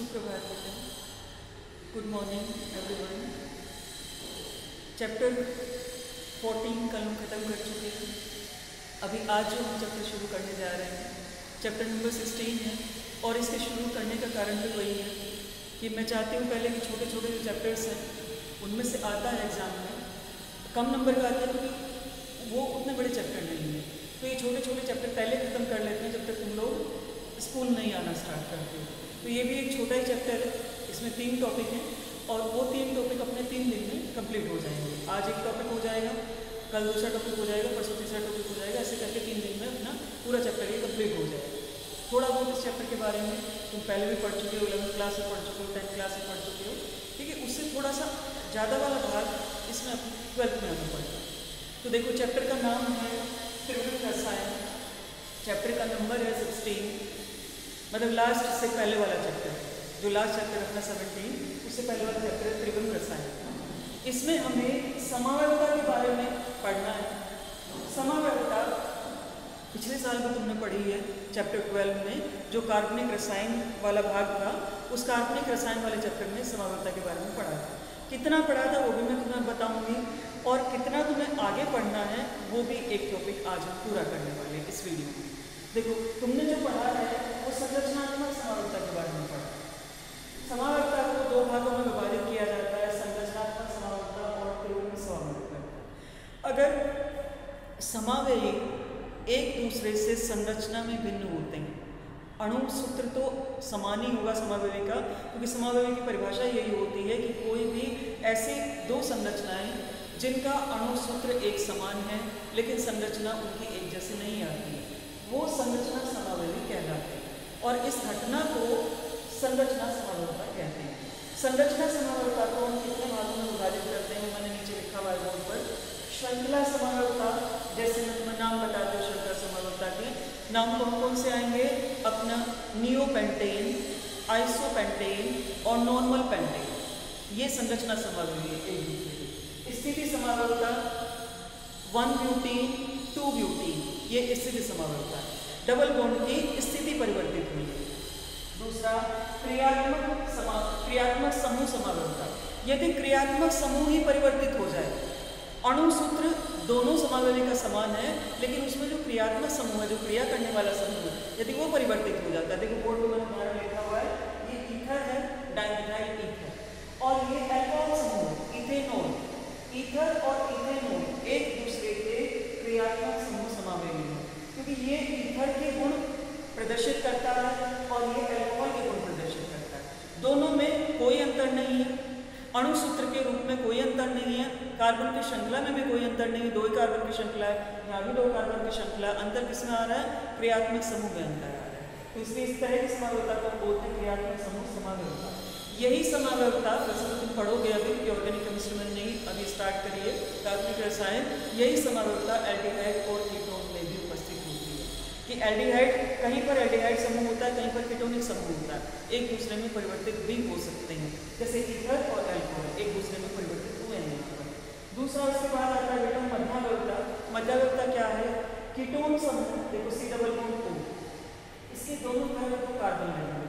सुप्रभात बेटा। Good morning everyone. Chapter 14 कल हम ख़त्म कर चुके हैं। अभी आज जो हम चैप्टर शुरू करने जा रहे हैं चैप्टर नंबर 16 है और इसके शुरू करने का कारण भी वही है कि मैं चाहती हूँ पहले कि छोटे छोटे जो चैप्टर्स हैं उनमें से आता है एग्ज़ाम में कम नंबर का आता है क्योंकि वो उतने बड़े चैप्टर नहीं हैं, तो ये छोटे छोटे चैप्टर पहले ख़त्म कर लेते हैं जब तक तुम लोग स्कूल नहीं आना स्टार्ट करते हो। तो ये भी एक छोटा ही चैप्टर है, इसमें 3 टॉपिक हैं और वो 3 टॉपिक अपने 3 दिन में कंप्लीट हो जाएंगे। आज एक टॉपिक हो जाएगा, कल दूसरा टॉपिक हो जाएगा, परसों तीसरा टॉपिक हो जाएगा, ऐसे करके 3 दिन में अपना पूरा चैप्टर ये कंप्लीट हो जाएगा। थोड़ा बहुत इस चैप्टर के बारे में तुम पहले भी पढ़ चुके हो, 11th क्लास में पढ़ चुके हो, 10th क्लास में पढ़ चुके हो, ठीक है। उससे थोड़ा सा ज़्यादा वाला भाग इसमें अपने 12th में आना पड़ेगा। तो देखो चैप्टर का नाम है त्रिवृत्त रसायन, चैप्टर का नंबर है 16, मतलब लास्ट से पहले वाला चैप्टर, जो लास्ट चैप्टर अपना 17 उससे पहले वाला चैप्टर है त्रिवृत्त रसायन। इसमें हमें समावयवता के बारे में पढ़ना है। समावयवता पिछले साल भी तुमने पढ़ी है चैप्टर 12 में, जो कार्बनिक रसायन वाला भाग था, उस कार्बनिक रसायन वाले चैप्टर में समावयवता के बारे में पढ़ा था। कितना पढ़ा था वो भी मैं तुम्हें बताऊंगी और कितना तुम्हें आगे पढ़ना है वो भी एक टॉपिक आज हम पूरा करने वाले हैं इस वीडियो में। देखो तुमने जो पढ़ा है वो संरचनात्मक समावयवता के बारे में पढ़ा। समावयवता को 2 भागों में विभाजित किया जाता है, संरचनात्मक समावयवता और त्रिवृत्त समावयवता। अगर समावयवी एक दूसरे से संरचना में भिन्न होते हैं, अणु सूत्र तो समान ही होगा समावयवी का, क्योंकि समावयवी की परिभाषा यही होती है कि कोई भी ऐसी 2 संरचनाएं जिनका अणु सूत्र एक समान है लेकिन संरचना उनकी एक जैसी नहीं आती है, वो संरचना समावयवी कहलाती है और इस घटना को संरचना समावयवता कहते हैं। संरचना समावयवता को हम कितने भागों में विभाजित करते हैं, मैंने नीचे लिखा हुआ है बोर्ड पर। श्रृंखला समावयवता, जैसे मैं तुम्हें नाम बताती हूँ श्रृंखला समावयवता के नाम कौन कौन से आएंगे, अपना नियोपेंटेन, आइसोपेंटेन और नॉर्मल पेंटेन, ये संरचना समावयवी है एक दूसरे की। स्थिति समावयवता 1 ब्यूटीन 2 ब्यूटीन, ये स्थिति समावयवता है, डबल बॉन्ड की स्थिति परिवर्तित हुई है। दूसरा क्रियात्मक समूह समावयवता, यदि क्रियात्मक समूह ही परिवर्तित हो जाए, अणु सूत्र दोनों समावयवी का समान है लेकिन उसमें जो क्रियात्मक समूह है, जो क्रिया करने वाला समूह है, यदि वो परिवर्तित हो जाता है, देखो बोर्ड पर मैंने उदाहरण लिखा हुआ है, ये ईथर है, डाइमिथाइल ईथर, और ये एल्कोहल समूह इथेनॉल। ईथर और इथेनॉल एक दूसरे के क्रियात्मक समूह समावयवी है, क्योंकि ये ईथर के गुण प्रदर्शित करता है और ये एल्कोहल के गुण प्रदर्शित करता है। दोनों में कोई अंतर नहीं है, अणु सूत्र के रूप में कोई अंतर नहीं है, कार्बन की श्रृंखला में भी कोई अंतर नहीं है, 2 ही कार्बन की श्रृंखला है, यहाँ भी 2 कार्बन की श्रृंखला। अंतर किसमें आ रहा है, क्रियात्मक समूह में अंतर आ रहा है। तो इसलिए इस तरह की समावयवता को बोलते हैं क्रियात्मक समूह समावयवता। यही समावयवता वैसे तो तुम पढ़ोगे अभी कि ऑर्गेनिक केमिस्ट्री में नहीं, अभी स्टार्ट करिए कार्बनिक रसायन, यही समावयवता एल्डिहाइड और कीटोन में भी उपस्थित होती है कि एल्डिहाइड कहीं पर एल्डिहाइड समूह होता है, कहीं पर कीटोनिक समूह होता है, एक दूसरे में परिवर्तित भी हो सकते हैं, जैसे ईथर और एल्कोहल एक दूसरे में परिवर्तित हुए हैं यहाँ पर। दूसरा उसके बाद आता है बेटा मध्यावयवता। मध्यावयवता क्या है, कीटोन समूह, देखो C डबल बॉन्ड O, इसके दोनों तरफ तो कार्बन लगेंगे।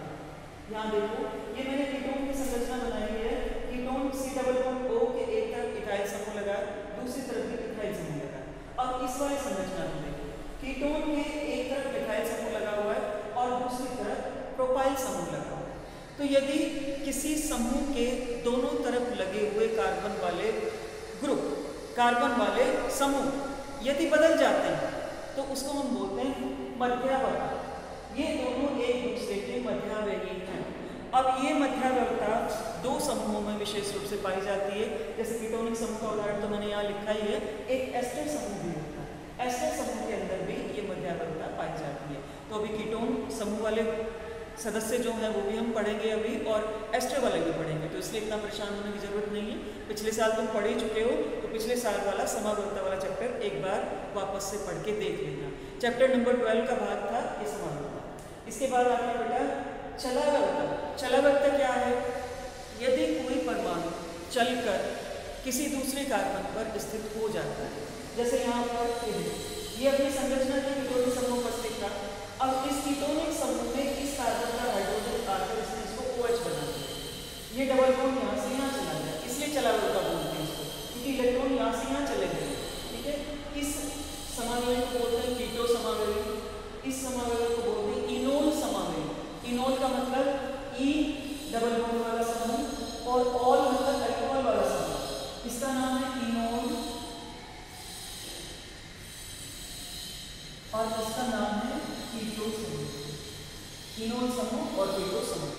यहाँ देखो ये मैंने कीटोन की संरचना बनाई है, ketone C double bond O के एक तरफ इथाइल समूह लगा, दूसरी तरफ भी इथाइल समूह लगा। अब इस वाली संरचना में देखो कीटोन के एक तरफ इथाइल समूह लगा हुआ है और दूसरी तरफ प्रोपाइल समूह लगा हुआ है। तो यदि किसी समूह के दोनों तरफ लगे हुए कार्बन वाले ग्रुप, कार्बन वाले समूह यदि बदल जाते हैं तो उसको हम बोलते हैं मध्यावयवता। ये दोनों एक दूसरे के मध्यावयवी हैं। अब ये मध्यावयवता 2 समूहों में विशेष रूप से पाई जाती है, जैसे कीटोनिक समूह का उदाहरण तो मैंने यहाँ लिखा ही है, एक एस्टर समूह भी होता है, एस्टर समूह के अंदर भी ये मध्यावयवता पाई जाती है। तो अभी कीटोन समूह वाले सदस्य जो हैं वो भी हम पढ़ेंगे अभी और एस्टर वाले भी पढ़ेंगे, तो इसलिए इतना परेशान होने की जरूरत नहीं है। पिछले साल तुम पढ़ ही चुके हो, तो पिछले साल वाला समावयवता वाला चैप्टर एक बार वापस से पढ़ के देख लेना। चैप्टर नंबर 12 का भाग था ये समावयवता। इसके बाद आता है बेटा चलावयवता। चलावयवता क्या है, यदि कोई परमाणु चलकर किसी दूसरे कार्बन पर स्थित हो जाता है, जैसे यहाँ पर ये अपनी संरचना के कीटोनिक समूह उपस्थित था, अब इस कीटोनिक समूह में इस कार्बन का हाइड्रोजन आकर इसने इसको OH इस समावयव को बोलते हैं इनोल समावयव। इनोल का मतलब ई डबल बॉन्ड वाला समूह और ऑल मतलब अल्कोहल वाला समूह। इसका नाम है इनोल और इसका नाम है कीटो समूह। इनोल समूह और कीटो समूह।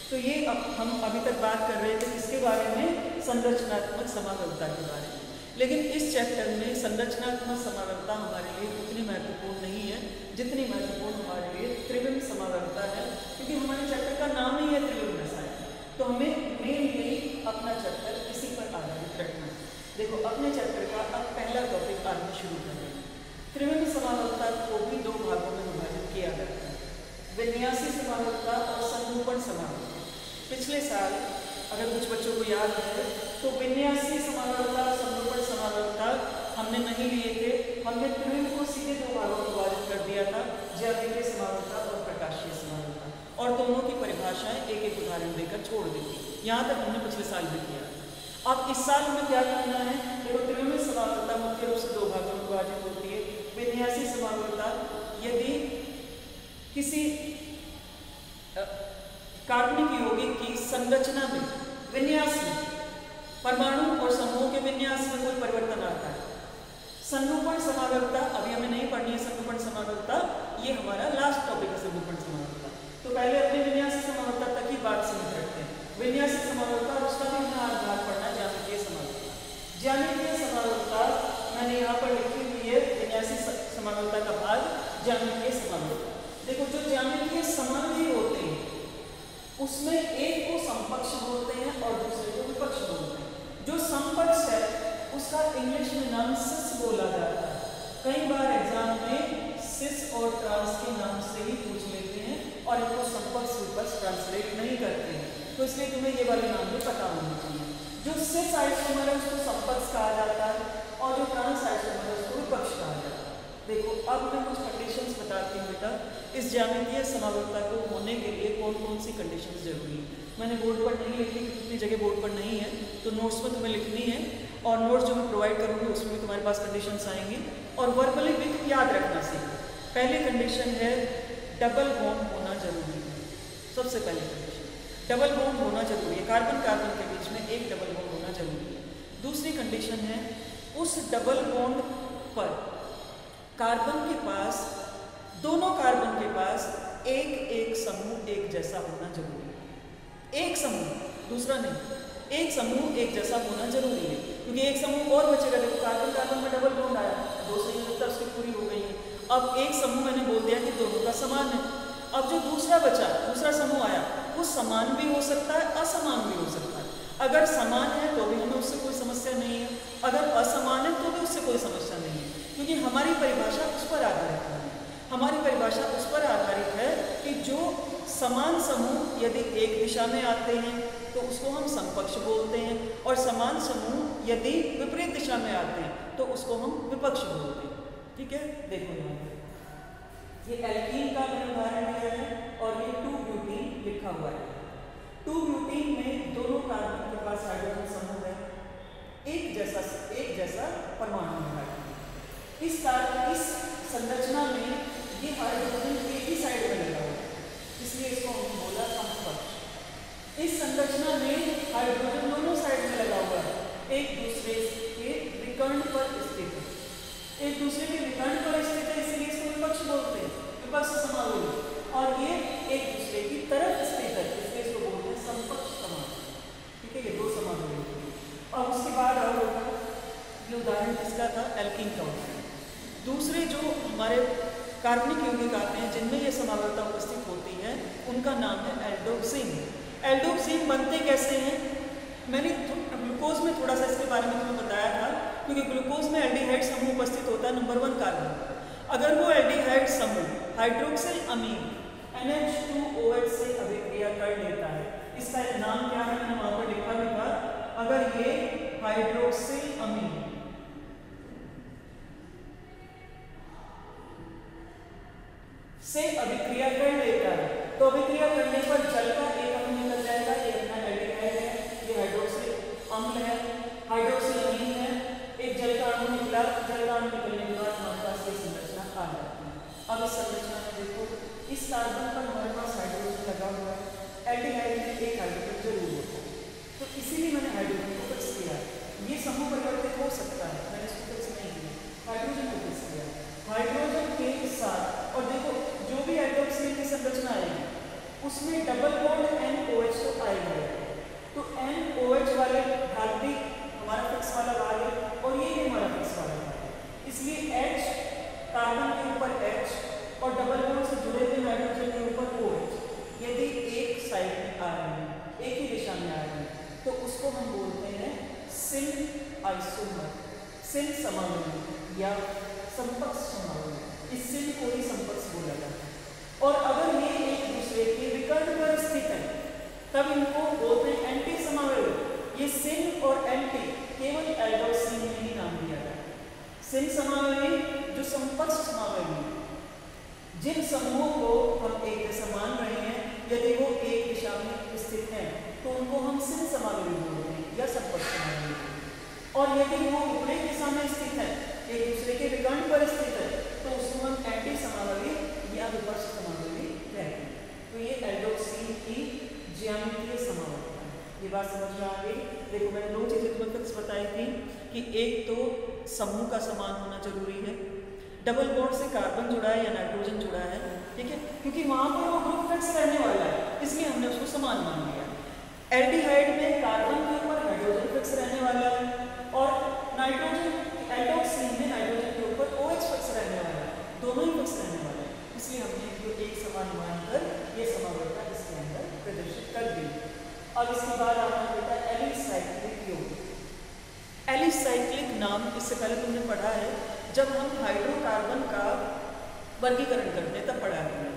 तो ये अब हम अभी तक बात कर रहे थे किसके बारे में, संरचनात्मक समावयवता के बारे में। लेकिन इस चैप्टर में संरचनात्मक समावयवता हमारे लिए उतनी महत्वपूर्ण नहीं है जितनी महत्वपूर्ण हमारे लिए त्रिविम समावयवता है, क्योंकि हमारे चैप्टर का नाम ही है त्रिविम रसायन। तो हमें मेनली अपना चैप्टर इसी पर आधारित रखना है। देखो अपने चैप्टर का अब पहला टॉपिक आज हम शुरू कर रहे हैं। त्रिविम समावयवता को भी दो भागों में विभाजित किया जाता है, विन्यासी समावयवता और संरूपण समावयवता। पिछले साल अगर कुछ बच्चों को याद है तो विन्यासी समावयवता और संरूपण समावयवता हमने नहीं लिए थे। हमने त्रिविम को सीधे दो भागों में विभाजित कर दिया था, ज्यामितीय समावयवता और प्रकाशीय समावयवता, और दोनों की परिभाषाएं एक एक उदाहरण देकर छोड़ दी थी। यहाँ तक हमने पिछले साल भी किया। अब इस साल हमें क्या करना है, देखो त्रिविम समावयवता मुख्य रूप से दो भागों में विभाजित होती है। विन्यासी समावयवता यदि किसी कार्बनिक यौगिक की संरचना में, विन्यास में, परमाणु और समूहों के विन्यास में कोई परिवर्तन आता है। संरूपण समावयवता अभी हमें नहीं पढ़नी है। संरूपण समावयवता ये हमारा लास्ट टॉपिक है, संरूपण समावयवता। तो पहले अपने विन्यासी समावयवता तक ही बात सीमित रखते हैं। विन्यासी समावयवता और उसका भी हमें आज भाग पढ़ना है, ज्यामितीय समावयवता। ज्यामितीय समावयवता मैंने यहाँ पर लिखी हुई है, विन्यासी समावयवता का भाग ज्यामितीय समावयवता। देखो जो ज्यामितीय समावयव होते हैं उसमें एक को समपक्ष बोलते हैं और दूसरे को विपक्ष बोलते हैं। जो समपक्ष है उसका इंग्लिश में नाम सिस बोला जाता है। कई बार एग्जाम में सिस और ट्रांस के नाम से ही पूछ लेते हैं और इनको समपक्ष विपक्ष ट्रांसलेट नहीं करते हैं, तो इसलिए तुम्हें ये वाले नाम भी पता होने चाहिए। जो सिस आइसोमर है उसको समपक्ष कहा जाता है और जो ट्रांस आइसोमर है उसको विपक्ष कहा जाता है। देखो अब मैं कुछ कंडीशंस बताती हूँ बेटा, इस ज्यामितीय समावयवता को होने के लिए कौन कौन सी कंडीशंस जरूरी है। मैंने बोर्ड पर नहीं लिखी, कितनी जगह बोर्ड पर नहीं है, तो नोट्स में तुम्हें लिखनी है और नोट्स जो मैं प्रोवाइड करूँगी उसमें भी तुम्हारे पास कंडीशंस आएंगी और वर्बली भी याद रखना सीखो। पहली कंडीशन है डबल बॉन्ड होना जरूरी है। सबसे पहली कंडीशन डबल बॉन्ड होना जरूरी है, कार्बन कार्बन के बीच में एक डबल बॉन्ड होना जरूरी है। दूसरी कंडीशन है उस डबल बॉन्ड पर कार्बन के पास, दोनों कार्बन के पास एक एक समूह एक जैसा होना जरूरी है। एक समूह, दूसरा नहीं, एक समूह एक जैसा होना जरूरी है, क्योंकि एक समूह और बचेगा। देखो कार्बन कार्बन में डबल बॉन्ड आया, दो संयोजकता उसकी पूरी हो गई है। अब एक समूह मैंने बोल दिया कि दोनों का समान है। अब जो दूसरा बचा, दूसरा समूह आया, वो समान भी हो सकता है, असमान भी हो सकता है। अगर समान है तो भी हमें उससे कोई समस्या नहीं है, अगर असमान है तो भी उससे कोई समस्या नहीं है, क्योंकि हमारी परिभाषा उस पर आधारित है। हमारी परिभाषा उस पर आधारित है कि जो समान समूह यदि एक दिशा में आते हैं तो उसको हम समपक्ष बोलते हैं, और समान समूह यदि विपरीत दिशा में आते हैं तो उसको हम विपक्ष बोलते हैं। ठीक है, देखो यहाँ पर ये एल्कीन का मैंने उदाहरण दिया है और ये 2-ब्यूटीन लिखा हुआ है। 2-ब्यूटीन में दोनों कार्बन के पास हाइड्रोजन समूह है, एक जैसा परमाणु है। इस संरचना में ये हाइड्रोजन एक ही साइड में लगा हुआ है, इसलिए इसको हम बोला समपक्ष। इस संरचना में हाइड्रोजन दोनों साइड में लगा हुआ है, एक दूसरे के विकर्ण पर स्थित है, एक दूसरे के विकर्ण पर स्थित है, इसलिए इसको विपक्ष बोलते हैं, विपक्ष समावयव। और ये एक दूसरे की तरफ स्थित है, इसलिए इसको बोलते हैं समपक्ष समावयव। ठीक है, ये दो समावयव। और उसके बाद और होगा, ये उदाहरण किसका था, एल्कीन का उदाहरण। दूसरे जो हमारे कार्बनिक यौगिक आते हैं जिनमें ये समावयवता उपस्थित होती है, उनका नाम है एल्डोक्सिन। एल्डोक्सिन बनते कैसे हैं, मैंने ग्लूकोज में थोड़ा सा इसके बारे में तुम्हें बताया था, क्योंकि ग्लूकोज में एल्डिहाइड समूह उपस्थित होता है, नंबर 1 कार्बन। अगर वो एल्डिहाइड समूह हाइड्रोक्सिल अमीन NH2OH से अभिक्रिया कर लेता है, इसका नाम क्या है, मैंने वहां पर लिखा भी था। अगर ये हाइड्रोक्सिल अमीन से अभिक्रिया कर लेता है तो अभिक्रिया करने पर जल का एक अणु निकल जाएगा, ये अपना एल्डिहाइड है, ये हाइड्रोक्सिल अम्ल है, हाइड्रोक्सिल अमीन है, एक जल का अणु निकला, जल का अणु निकलने के बाद हमारे पास ये संरचना आ जाती है। अब इस संरचना में देखो, इस कार्बन पर हमारे पास हाइड्रोजन लगा हुआ है, एल्डिहाइड में एक हाइड्रोजन जरूर होता है, तो इसीलिए मैंने हाइड्रोजन को फिक्स किया है। ये समूह परिवर्तित हो सकता है, मैंने इसको फिक्स नहीं किया, हाइड्रोजन को फिक्स किया। हाइड्रोजन के साथ, और देखो जो भी हाइड्रोक्सिल की संरचना आएगी उसमें डबल बॉन्ड NOH तो आएगा, तो NOH वाले भाग भी हमारा फिक्स वाला भाग है और ये भी हमारा फिक्स वाला भाग है, इसलिए H कार्बन के ऊपर H और डबल बॉन्ड से जुड़े हुए नाइट्रोजन के ऊपर OH यदि एक साइड में आ रहे हैं, एक ही दिशा में आ रहे हैं, तो उसको हम बोलते हैं सिन आइसोमर, सिन समावली या संपर्क समावली। इस सिन को ही संपर्क बोला जाता है। और अगर ये एक दूसरे के विकर्ण पर स्थित है तब इनको बोलते हैं एंटी समावली। ये सिन और एंटी केवल एल्डोक्सिन में ही नाम दिया जाता है। सिन समावली जो संपर्क समावली, जिन समूहों को हम एक जैसा मान रहे हैं यदि वो एक दिशा में स्थित हैं तो उनको हम सिन समावली बोलते हैं या संपर्क समावली बोलते हैं। और यदि वो विपरीत दिशा में स्थित है, एक दूसरे के विकर्ण पर स्थित है, तो उसको हम एंटी समावली या विपक्ष समावली कहते हैं। तो ये एल्डोक्सिन की ज्यामितीय समावली है। ये बात समझ में आ गई। देखो मैंने दो चीजें तुम्हें फिक्स बताई थी कि एक तो समूह का समान होना जरूरी है, डबल बॉन्ड से कार्बन जुड़ा है या नाइट्रोजन जुड़ा है, ठीक है, क्योंकि वहां पर वो ग्रुप फिक्स रहने वाला है, इसलिए हमने उसको समान मान लिया। एल्डिहाइड में कार्बन के ऊपर हाइड्रोजन फिक्स रहने वाला है और नाइट्रोजन एल्डोक्सिन में नाइट्रोजन के ऊपर OH फिक्स रहने वाला है, दोनों ही फिक्स रहने वाले हैं, इसलिए हमने इसको एक समान मानकर ये समावर्ता इसके अंदर प्रदर्शित कर दी। अब इसके बाद आपने देखा एलिसाइक्लिक यौगिक। एलिसाइक्लिक नाम इससे पहले तुमने पढ़ा है, जब हम हाइड्रोकार्बन का वर्गीकरण करते हैं तब पढ़ा है।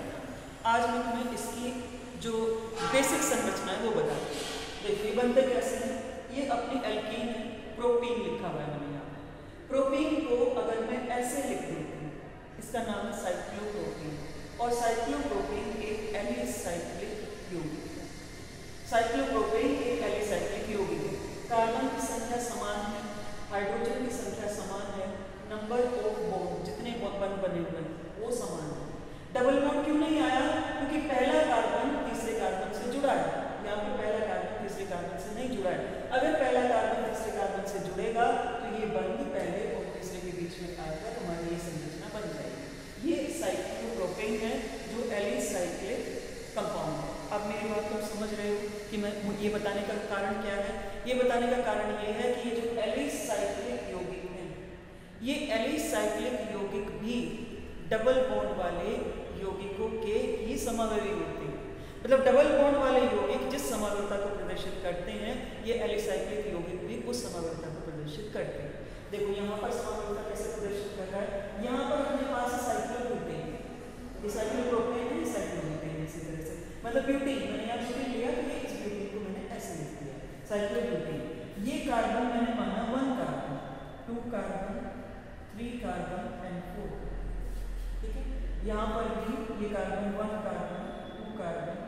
आज मैं तुम्हें इसकी जो बेसिक संरचना है वो बता दूँ। देखिए बनते कैसे हैं, ये अपनी एल्कीन है, प्रोपीन लिखा हुआ है मैंने यहाँ। प्रोपीन को अगर मैं ऐसे लिख देती हूँ, इसका नाम है साइक्लोप्रोपीन, और साइक्लोप्रोपीन एक एलिसाइक्लिक यौगिक है। साइक्लोप्रोपीन एक एलिसाइक्लिक यौगिक है। कार्बन की संख्या समान है, हाइड्रोजन की संख्या समान है, नंबर ऑफ बॉन्ड जितने बॉन्ड बने हुए हैं वो समान है। डबल बॉन्ड क्यों नहीं आया? क्योंकि पहला कार्बन तीसरे कार्बन से जुड़ा है, यहाँ पे पहला कार्बन तीसरे कार्बन से नहीं जुड़ा है। अगर पहला कार्बन तीसरे कार्बन से जुड़ेगा तो ये बंध पहले और तीसरे के बीच में आएगा, तो हमारी ये संरचना बन जाएगी। ये साइक्लोप्रोपेन है जो एलिसाइक्लिक कंपाउंड है। अब मेरी बात तो समझ रहे हो कि मैं ये बताने का कारण क्या है? ये बताने का कारण ये है कि ये जो एलिसाइक्लिक यौगिक है, ये एलिसाइक्लिक यौगिक भी डबल बॉन्ड वाले यौगिकों के ही समावली होते हैं। मतलब डबल बॉन्ड वाले यौगिक जिस समावलता को प्रदर्शित करते हैं, ये एलिसाइक्लिक यौगिक भी उस समावलता को प्रदर्शित करते हैं। देखो यहाँ पर समावलता कैसे प्रदर्शित कर रहा है, यहाँ पर अपने पास साइक्लोब्यूटेन, ये साइक्लोप्रोपेन है, साइक्लोब्यूटेन इसी तरह से, मतलब ब्यूटेन, मैंने यहाँ ब्यूटेन लिया तो ये इस ब्यूटेन को मैंने ऐसे लिख दिया साइक्लोब्यूटेन। ये कार्बन मैंने माना 1 कार्बन, 2 कार्बन, 3 कार्बन एंड 4, ठीक है। यहाँ पर भी ये carbon 1 carbon, 2 carbon,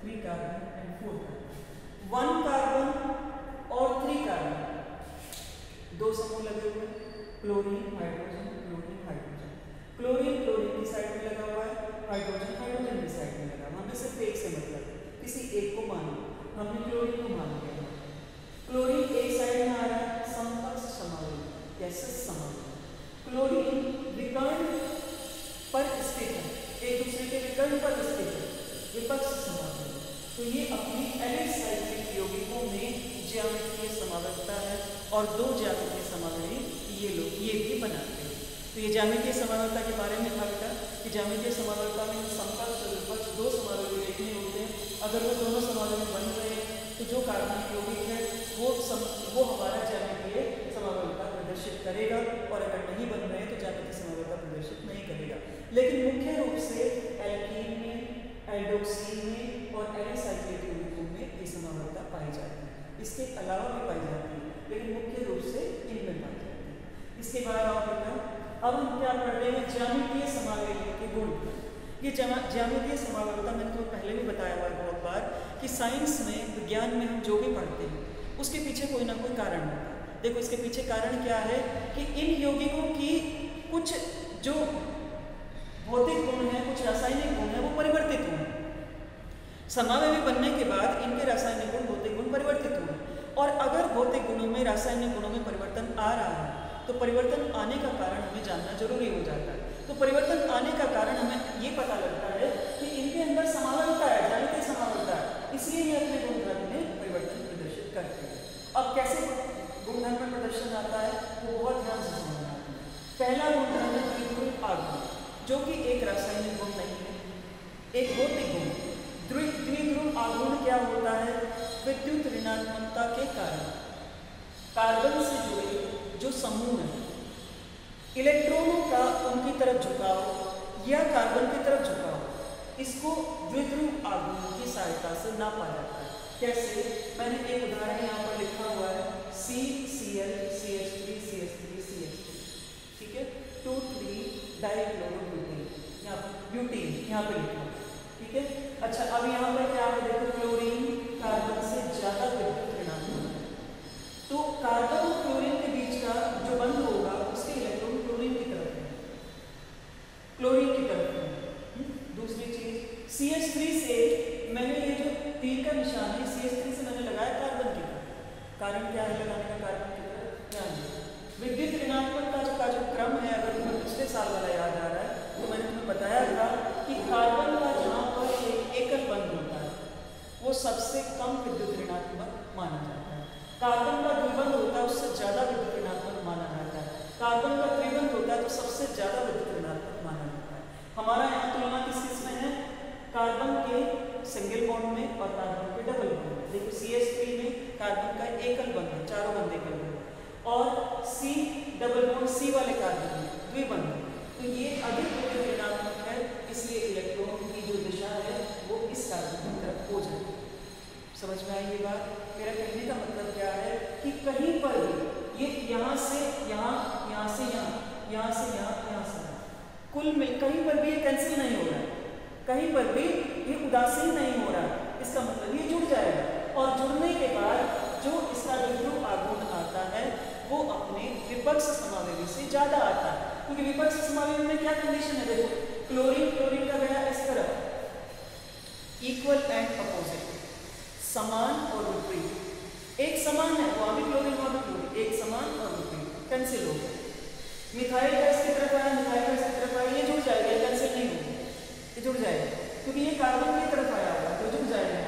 3 carbon and 4 carbon. 1 carbon और 3 कार्बन दो समूह लगे हुए, chlorine hydrogen, chlorine hydrogen. Chlorine chlorine की साइड में लगा हुआ है, हाइड्रोजन हाइड्रोजन की साइड में लगा। हमें सिर्फ एक से मतलब, किसी एक को मान लो, हमने क्लोरीन को मान लिया। क्लोरीन एक साइड में आ रहा है, संपर्क समावली, गैसेस समावली। क्लोरीन विकर्ण पर स्थित है, एक दूसरे के विकर्ण पर स्थित है, विपक्ष समावली। तो ये अपनी एलिसाइक्लिक यौगिकों में ज्यामितीय समावलता है और दो ज्यामितीय समावली ये लोग ये भी बनाते हैं। तो ये ज्यामितीय समावलता के बारे में था बेटा कि ज्यामितीय समावलता में संपर्क और विपक्ष दो समावली देखने होते हैं। अगर वो दोनों समावली बन रहे हैं तो जो कार्बनिक यौगिक है वो हमारा ज्यामितीय समावलता प्रदर्शित करेगा, और अगर नहीं बन रहे तो ज्यामितीय समावलता प्रदर्शित नहीं करेगा। लेकिन मुख्य रूप से एल्कीन में, एल्डोक्सिन में और एलिसाइक्लिक यौगिकों में ये समावलता पाई जाती है। इसके अलावा भी पाई जाती है, लेकिन मुख्य रूप से इनमें पाई जाती है। इसके बाद आप बेटा अब हम क्या पढ़ रहे हैं, ज्यामितीय समावलियों के गुण। ये ज्यामितीय समावलता मैंने तो पहले भी बताया हुआ है बहुत बार कि साइंस में, विज्ञान में हम जो भी पढ़ते हैं उसके पीछे कोई ना कोई कारण होता है। देखो इसके पीछे कारण क्या है कि इन यौगिकों की कुछ जो भौतिक गुण समावयवी बनने के बाद इनके रासायनिक गुण भौतिक गुण परिवर्तित हुए, और अगर भौतिक गुणों में रासायनिक गुणों में परिवर्तन आ रहा है तो परिवर्तन आने का कारण हमें जानना जरूरी हो जाता है। तो परिवर्तन आने का कारण हमें ये पता लगता है कि इनके अंदर समावयवता है, ज्यामितीय समावयवता है, इसलिए ये अपने गुणधर्म में परिवर्तन प्रदर्शित करते हैं। अब कैसे गुणधर्म में प्रदर्शन आता है वो बहुत ध्यान से समझना है। पहला गुणधर्म है द्विध्रुव आगमन, जो कि एक रासायनिक गुण नहीं है, एक भौतिक गुण। द्विध्रुव आगमन क्या होता है? विद्युत ऋणात्मकता के कारण कार्बन से जुड़े जो समूह है, इलेक्ट्रॉनों का उनकी तरफ झुकाव या कार्बन की तरफ झुकाव, इसको द्विध्रुव आगमन की सहायता से नापा जाता है। कैसे? मैंने एक उदाहरण यहाँ पर लिखा हुआ है, CCl CH3 CH3 CH3, ठीक है, 2,3 डाइक्लोरोब्यूटेन, यहाँ पर ब्यूटेन यहाँ पे लिखा, ठीक है। अच्छा, अब यहाँ पर क्या है देखो, क्लोरीन कार्बन से ज्यादा विद्युत ऋणात्मक है, तो कार्बन और क्लोरीन के बीच का जो बंध होगा उसके इलेक्ट्रॉन क्लोरीन की तरफ है, क्लोरीन की तरफ है। दूसरी चीज CH3 से मैंने ये जो तीर का निशान है CH3 से मैंने लगाया कार्बन की तरफ। कारण क्या है लगाने का कार्बन की तरफ? ध्यान दो, विद्युत ऋणात्मकता का जो क्रम है, अगर तुम्हें पिछले साल वाला याद आ रहा है तो मैंने तुम्हें बताया था कि कार्बन का जहाँ पर एक एकल बंध होता है वो सबसे कम विद्युत ऋणात्मक माना जाता है। कार्बन का द्विबंध होता है उससे ज्यादा विद्युत ऋणात्मक माना जाता है। कार्बन का त्रिबंध होता है तो सबसे ज्यादा विद्युत ऋणात्मक माना जाता है। हमारा यहाँ तुलना किस में है? कार्बन के सिंगल बॉन्ड में और कार्बन के डबल बॉन्ड में। देखो CH3 में कार्बन का एकल बंध है, चारों बंध एकल बंध, और C डबल बॉन्ड C वाले कार्बन में द्विबंध, तो ये अधिक विद्युत ऋणात्मक है, इसलिए इलेक्ट्रॉन की जो दिशा है वो इस कार्बन की तरफ हो जाती है। समझ में आई ये बात? मेरा कहने का मतलब क्या है कि कहीं पर भी ये यहाँ से यहाँ, यहाँ से यहाँ, यहाँ से यहाँ, यहाँ से यहाँ, कुल मिल कहीं पर भी ये कैंसिल नहीं हो रहा है, कहीं पर भी ये उदासीन नहीं हो रहा है। इसका मतलब ये जुड़ जाएगा, और जुड़ने के बाद जो इसका द्विध्रुव आगमन आता है वो अपने विपक्ष समावयवी से ज्यादा आता है, क्योंकि विपक्ष समावयवी में क्या कंडीशन है? देखो, क्लोरीन का गया इस तरफ, इक्वल एंड अपोजिट, समान और विपरीत। एक समान है, वहां भी क्लोरीन वहां भी क्लोरीन, एक समान और विपरीत, कैंसिल हो गया। मिथाइल का इसकी तरफ आया, मिथाइल का इसकी तरफ आया, ये जुड़ जाएगा, कैंसिल नहीं होगा, ये जुड़ जाएगा, क्योंकि ये कार्बन की तरफ आया होगा तो जुड़ जाएगा।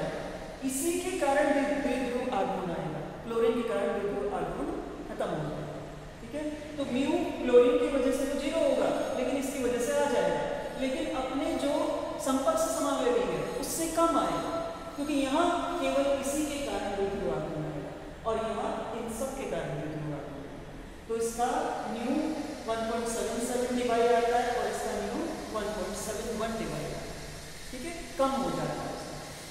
इसी के कारण द्विध्रुव आगमन आएगा, क्लोरीन के कारण द्विध्रुव आगमन खत्म हो जाएगा, ठीक है। तो म्यू क्लोरीन की वजह से तो 0 होगा, लेकिन इसकी वजह से आ जाएगा, लेकिन अपने जो संपक्ष समावयवी है उससे कम आएगा, क्योंकि यहाँ केवल इसी के कारण द्विध्रुव आगमन आएगा और यहाँ इन सब के कारण द्विध्रुव आगमन आएगा। तो इसका न्यू 1.77 डिवाइड आता है और इसका न्यू 1.71 डिवाइड आता है, ठीक है, कम हो जाता है।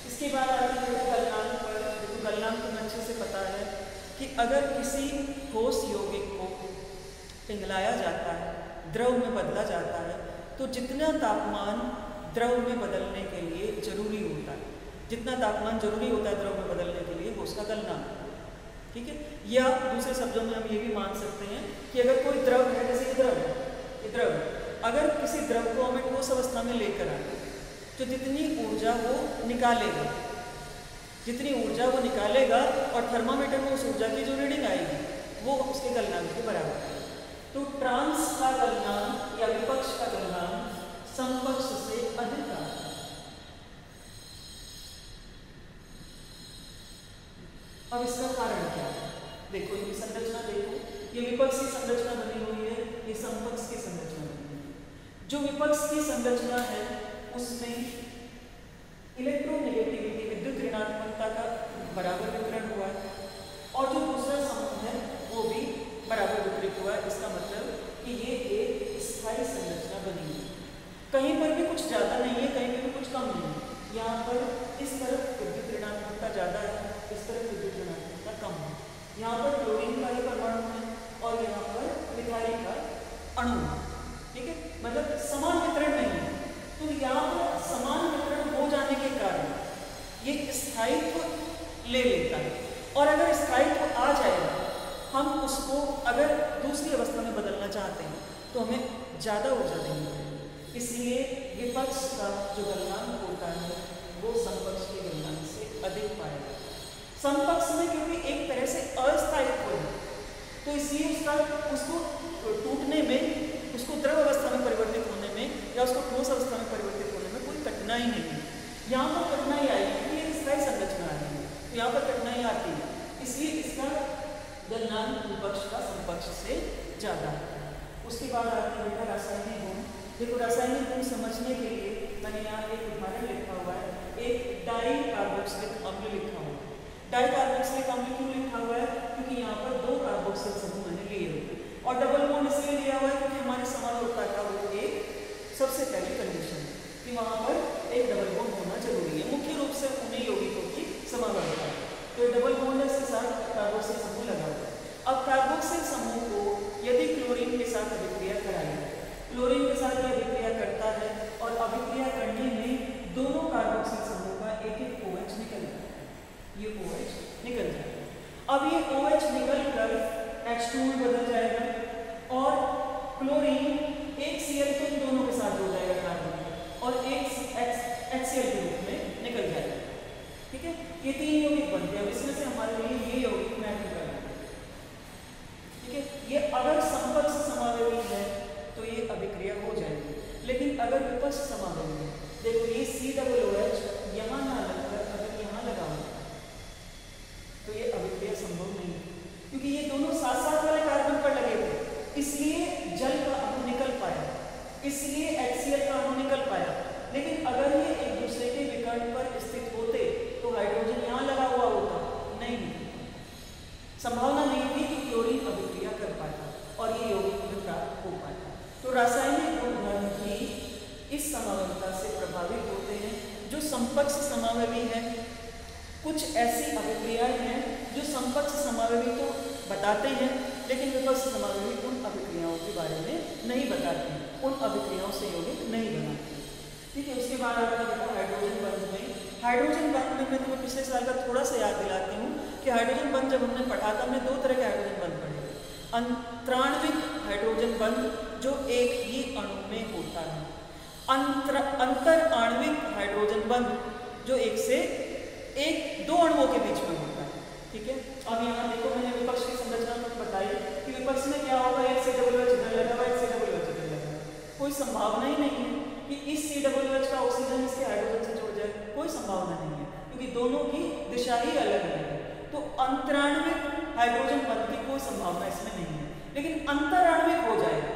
इसके बाद आगे गलनांक पर, देखो गलनांक तुम्हें अच्छे से पता है कि अगर किसी ठोस यौगिक को पिघलाया जाता है, द्रव में बदला जाता है, तो जितना तापमान द्रव में बदलने के लिए जरूरी होता है, जितना तापमान जरूरी होता है द्रव में बदलने के लिए, वो उसका गलनांक, ठीक है। या दूसरे शब्दों में हम ये भी मान सकते हैं कि अगर कोई द्रव है, जैसे ये द्रव है, ये द्रव, अगर किसी द्रव को हमें ठोस अवस्था में लेकर आए तो जितनी ऊर्जा वो निकालेगा, जितनी ऊर्जा वो निकालेगा और थर्मामीटर में उस ऊर्जा की जो रीडिंग आएगी वो उसके गलनांक के बराबर है। तो ट्रांस का गलनांक या विपक्ष का गलनांक समपक्ष से अधिक आता है। अब इसका कारण क्या है? देखो इनकी संरचना देखो, ये विपक्ष की संरचना बनी हुई है, ये समपक्ष की संरचना बनी हुई है। जो विपक्ष की संरचना है उसमें इलेक्ट्रोनेगेटिविटी, विद्युत ऋणात्मकता का बराबर वितरण हुआ है, और जो दूसरा समूह है वो भी बराबर वितरित हुआ है। इसका मतलब कि ये एक स्थायी संरचना बनी है, कहीं पर भी कुछ ज़्यादा नहीं है, कहीं पर भी कुछ कम नहीं है। यहाँ पर इस तरफ विद्युत ऋणात्मकता ज़्यादा है, इस तरफ विद्युत ऋणात्मकता कम है। यहाँ पर क्लोरीन का ही परमाणु है और यहाँ पर मिथाइल का अणु है, ठीक है, मतलब समान वितरण नहीं है। तो यहाँ पर समान वितरण हो जाने के कारण ये स्थायित्व ले लेता है, और अगर स्थायित्व आ जाएगा, हम उसको अगर दूसरी अवस्था में बदलना चाहते हैं तो हमें ज़्यादा ऊर्जा देनी पड़ेगी। इसलिए विपक्ष का जो गलनांक होता है वो समपक्ष के गलनांक से अधिक पाएगा। समपक्ष में क्योंकि एक तरह से अस्थायित्व है, तो इसलिए उसको टूटने में, उसको द्रव अवस्था में परिवर्तित होने में या उसको ठोस अवस्था में परिवर्तित होने में कोई कठिनाई नहीं है। यहाँ पर कठिनाई आएगी क्योंकि एक स्थायी संरचना आ रही है, तो यहाँ पर कठिनाई आती है, इसलिए इसका गलनांक विपक्ष का समपक्ष से ज़्यादा है। उसके बाद आते हैं बेटा रासायनिक गुण। देखो रासायनिक गुण समझने के लिए मैंने यहाँ एक उदाहरण लिखा हुआ है, एक डाई कार्बोक्सिलिक अम्ल लिखा हुआ है। डाई कार्बोक्सिलिक अम्ल क्यों लिखा हुआ है? क्योंकि यहाँ पर 2 कार्बोक्सिल समूह मैंने लिए हुए और डबल बॉन्ड इसलिए लिया हुआ है क्योंकि हमारे समानता का वो एक सबसे पहली कंडीशन है कि वहाँ पर एक डबल बॉन्ड होना जरूरी है, मुख्य रूप से उन्हीं यौगिकों की समानता है। तो डबल बॉन्ड इसके साथ कार्बोक्सिल समूह लगा हुआ है। अब कार्बोक्सिल समूह को यदि क्लोरीन के साथ अभिक्रिया कराई, क्लोरीन के साथ ये अभिक्रिया करता है और अभिक्रिया करने में दोनों कार्बोक्सिल समूह का एक OH निकल जाता है, ये OH निकल जाएगा। अब ये OH निकल कर H2 में बदल जाएगा और क्लोरीन एक Cl तो इन दोनों के साथ हो जाएगा कार्बन और एक HCl के रूप में निकल जाएगा। ठीक है, ये 3 यौगिक बनते हैं। अब इसमें से हमारे लिए ये यौगिक मैटर कर रहा है। ठीक है, ये अगर समपक्ष समावेशी है तो ये अभिक्रिया हो जाएगी, लेकिन अगर विपक्ष समावेशी है, देखो ये COOH यहाँ ना लगकर अगर यहाँ लगा हुआ तो ये अभिक्रिया संभव नहीं है, क्योंकि ये दोनों साथ साथ वाले कार्बन पर लगे थे, इसलिए जल का अणु निकल पाया, इसलिए HCl का अणु निकल पाया। लेकिन अगर ये एक दूसरे के विकर्ण पर स्थित होते तो हाइड्रोजन यहाँ लगा हुआ होता, नहीं, संभावना नहीं थी कि क्लोरीन अभिक्रिया कर पाता और ये यौगिक में प्राप्त हो पाता। तो रासायनिक गुणधर्म भी इस समावयवता से प्रभावित होते हैं जो समपक्ष समावयवी है। कुछ ऐसी अभिक्रियाएं हैं जो समपक्ष समावयवी तो बताते हैं, लेकिन विपक्ष समावयवी उन अभिक्रियाओं के बारे में नहीं बताते हैं, उन अभिक्रियाओं से यौगिक नहीं बनाते। ठीक है, उसके बाद आता है हाइड्रोजन बंध में। हाइड्रोजन बंध में मैं तुम्हें पिछले साल का थोड़ा सा याद दिलाती हूँ कि हाइड्रोजन बंध जब हमने पढ़ा था, हमने 2 तरह के हाइड्रोजन बंध पढ़े। अंतराण्विक हाइड्रोजन बंध जो एक ही अणु में होता है, अंतर आणविक हाइड्रोजन बंध जो दो अणुओं के बीच में होता है। ठीक है, अब यहाँ देखो मैंने विपक्ष की संरचना में बताई कि विपक्ष में क्या होगा, एक COOH इधर लगा हुआ, एक COOH इधर लगा हुआ। कोई संभावना ही नहीं है कि इस COOH का ऑक्सीजन इसके हाइड्रोजन से जुड़ जाए, कोई संभावना नहीं है, क्योंकि दोनों की दिशा ही अलग है। तो अंतराण्विक हाइड्रोजन बंध की कोई संभावना इसमें नहीं है, लेकिन अंतराण्विक हो जाएगा।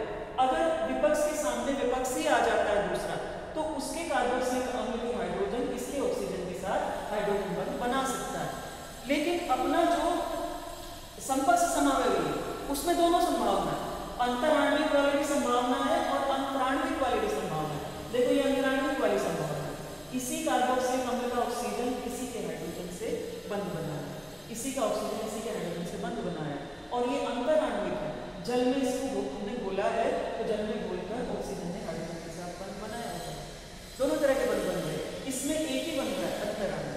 अगर विपक्ष के सामने विपक्ष ही आ जाता है दूसरा, तो उसके कार्बोक्सिलिक अम्ल की हाइड्रोजन इसके ऑक्सीजन के साथ हाइड्रोजन बंध बना सकता है। लेकिन अपना जो समपक्ष समावयवी है उसमें दोनों संभावना है, अंतराण्विक वाले की संभावना है और अंतराण्विक वाले की संभावना है। देखो ये अंतराण्विक वाली संभावना है, इसी कार्बोक्सिलिक अम्ल का ऑक्सीजन इसी के हाइड्रोजन से बंध बना है, इसी का ऑक्सीजन इसी के हाइड्रोजन से बंध बना है। और ये अंतराण्विक है, जल में इसको हमने घोला है तो जल में घोलकर ऑक्सीजन ने हाइड्रोजन के साथ बंध बनाया है। दोनों तरह के बंध बन गए, इसमें एक ही बन रहा है अंतराण्विक।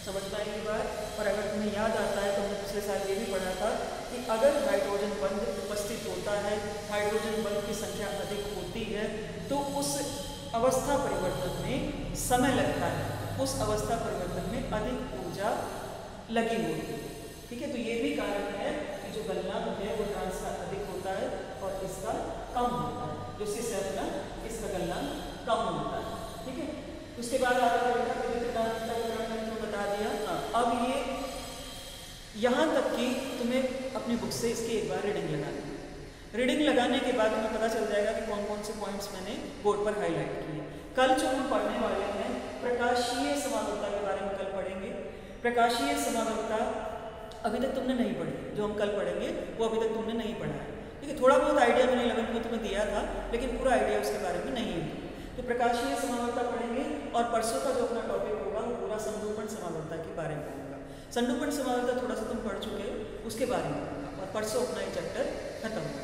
समझ पाएंगे बात। और अगर तुम्हें याद आता है तो हमने पिछले साल ये भी पढ़ा था कि अगर हाइड्रोजन बंध उपस्थित होता है, हाइड्रोजन बंध की संख्या अधिक होती है, तो उस अवस्था परिवर्तन में समय लगता है, उस अवस्था परिवर्तन में अधिक ऊर्जा लगी होती है। ठीक है, तो ये भी कारण है कि जो गलनांक है वो ट्रांस का अधिक होता है और इसका कम होता है, जो cis है अपना इसका गलनांक कम होता है। ठीक है, उसके बाद आता है बता दिया। अब ये यहाँ तक कि तुम्हें अपनी बुक से इसकी एक बार रीडिंग लगानी है। रीडिंग लगाने के बाद तुम्हें पता चल जाएगा कि कौन कौन से पॉइंट्स मैंने बोर्ड पर हाईलाइट किए। कल जो हम पढ़ने वाले हैं प्रकाशीय समावयवता के बारे में कल पढ़ेंगे। प्रकाशीय समावयवता अभी तक तुमने नहीं पढ़ी, जो हम कल पढ़ेंगे वो अभी तक तुमने नहीं पढ़ा है। ठीक है, थोड़ा बहुत आइडिया मैंने 11th में तुम्हें दिया था, लेकिन पूरा आइडिया उसके बारे में नहीं है। तो प्रकाशीय समावयवता पढ़ेंगे और परसों का जो अपना टॉपिक होगा वो पूरा संरूपण समावयवता के बारे में होगा। संरूपण समावयवता थोड़ा सा तुम पढ़ चुके हो, उसके बारे में होगा और परसों अपना ये चैप्टर खत्म होगा।